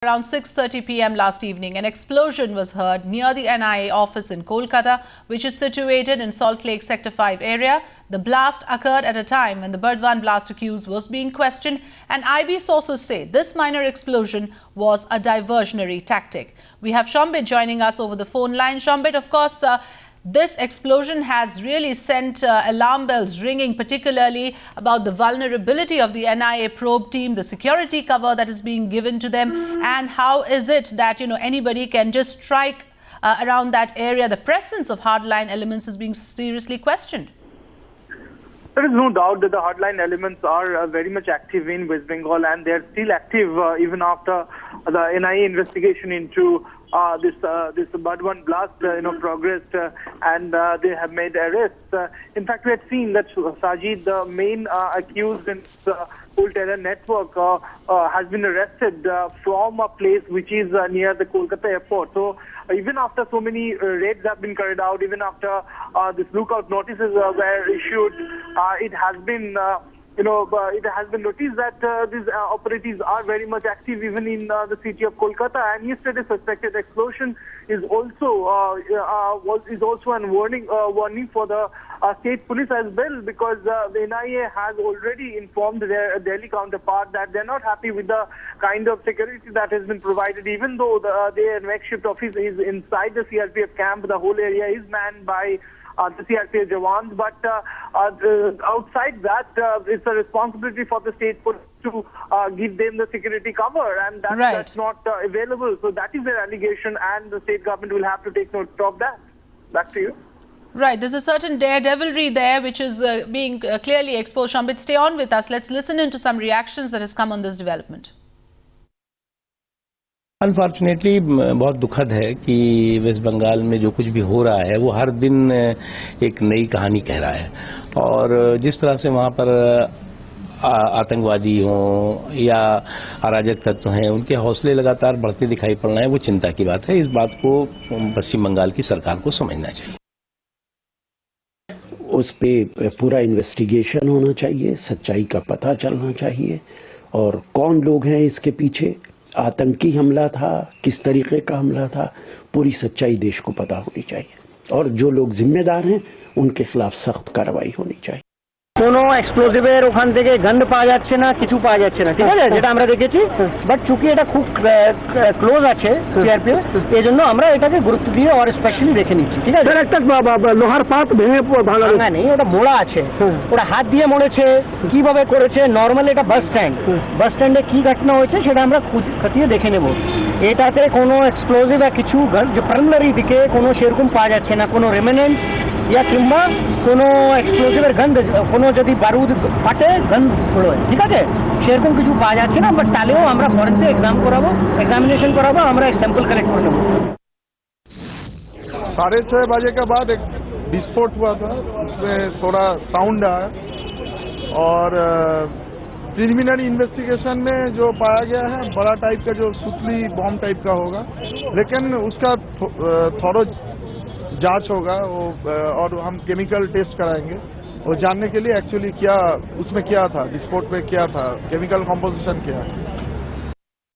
Around 6:30 p.m. last evening, an explosion was heard near the NIA office in Kolkata, which is situated in Salt Lake Sector 5 area. The blast occurred at a time when the Burdwan blast accused was being questioned, and IB sources say this minor explosion was a diversionary tactic. We have Shambit joining us over the phone line. Shambit, of course, this explosion has really sent alarm bells ringing, particularly about the vulnerability of the NIA probe team, the security cover that is being given to them, and how is it that anybody can just strike around that area. The presence of hardline elements is being seriously questioned. There is no doubt that the hardline elements are very much active in West Bengal, and they are still active even after the NIA investigation into this Burdwan blast progressed, and they have made arrests. In fact, we had seen that Sajid, the main accused in the Full Terror network, has been arrested from a place which is near the Kolkata airport. So even after so many raids have been carried out, even after these lookout notices were issued, it has been it has been noticed that these operatives are very much active even in the city of Kolkata. And yesterday's suspected explosion is also an warning for the state police as well, because the NIA has already informed their Delhi counterpart that they're not happy with the kind of security that has been provided. Even though their makeshift office is inside the CRPF camp, the whole area is manned by the CRPF Jawans, but outside that, it's a responsibility for the state police to give them the security cover, and that's not available. So that is their allegation, and the state government will have to take note of that. Back to you. Right, there's a certain daredevilry there which is being clearly exposed. Shambit, stay on with us. Let's listen into some reactions that has come on this development. Unfortunately बहुत दुखद है कि waste Bengal में जो कुछ भी हो रहा है वो हर दिन एक नई कहानी कह रहा है, और जिस तरह से वहाँ पर आतंकवादी हों या अराजक तत्व हैं, उनके हौसले लगातार बढ़ते दिखाई पड़ रहे हैं, वो चिंता की बात है। इस बात को पश्चिम बंगाल की सरकार को समझना चाहिए। उस पे पूरा इन्वेस्टिगेशन होना चाहिए, सच्चाई का पता चलना चाहिए, और कौन लोग हैं इसके पीछे, आतंकी हमला था, किस तरीके का हमला था, पूरी सच्चाई देश को पता होनी चाहिए, और जो लोग जिम्मेदार हैं उनके खिलाफ सख्त कार्रवाई होनी चाहिए। কোনো এক্সপ্লোসিভের ওখান থেকে গন্ধ পাওয়া যাচ্ছে না, কিছু পাওয়া যাচ্ছে না, ঠিক আছে, যেটা আমরা দেখেছি। বাট চুকি এটা খুব ক্লোজ আছে সিআরপিএফ, এই জন্য আমরা এটাকে গুরুত্ব দিয়ে আর স্পেশালি দেখে নিচ্ছি, ঠিক আছে। একটা লোহার পাত ভেঙে ভাঙা নেই, ওটা মোড়া আছে, ওটা হাত দিয়ে মরেছে, কিভাবে করেছে, নর্মালি এটা বাস স্ট্যান্ডে কি ঘটনা হয়েছে সেটা আমরা খতিয়ে দেখে নেব। এটাতে কোনো এক্সপ্লোসিভ বা কিছু যে প্রাইমারি দিকে কোনো সেরকম পাওয়া যাচ্ছে না, কোনো রেমিনেন্ট या কিংবা কোনো এক্সপ্লোসিভের গন্ধ, কোনো যদি বারুদ ফাটে গন্ধ ছড়োয়, ঠিক আছে, সেরকম কিছু পাওয়া যাচ্ছে না। বাট তাহলেও আমরা ফরেন্সিক एग्जामिनेशन कराबो, আমরা एक सैंपल कलेक्ट कर लेंगे। 6:30 बजे के बाद एक विस्फोट हुआ था, उसमें थोड़ा साउंड आया, और प्रिलिमिनरी इन्वेस्टिगेशन में जो पाया गया है बड़ा टाइप का जो सुतली बॉम्ब टाइप का होगा, लेकिन उसका थोड़ा जांच होगा वो, और हम केमिकल टेस्ट कराएंगे और जानने के लिए एक्चुअली क्या उसमें क्या था, विस्फोट में क्या था, केमिकल कॉम्पोजिशन क्या है।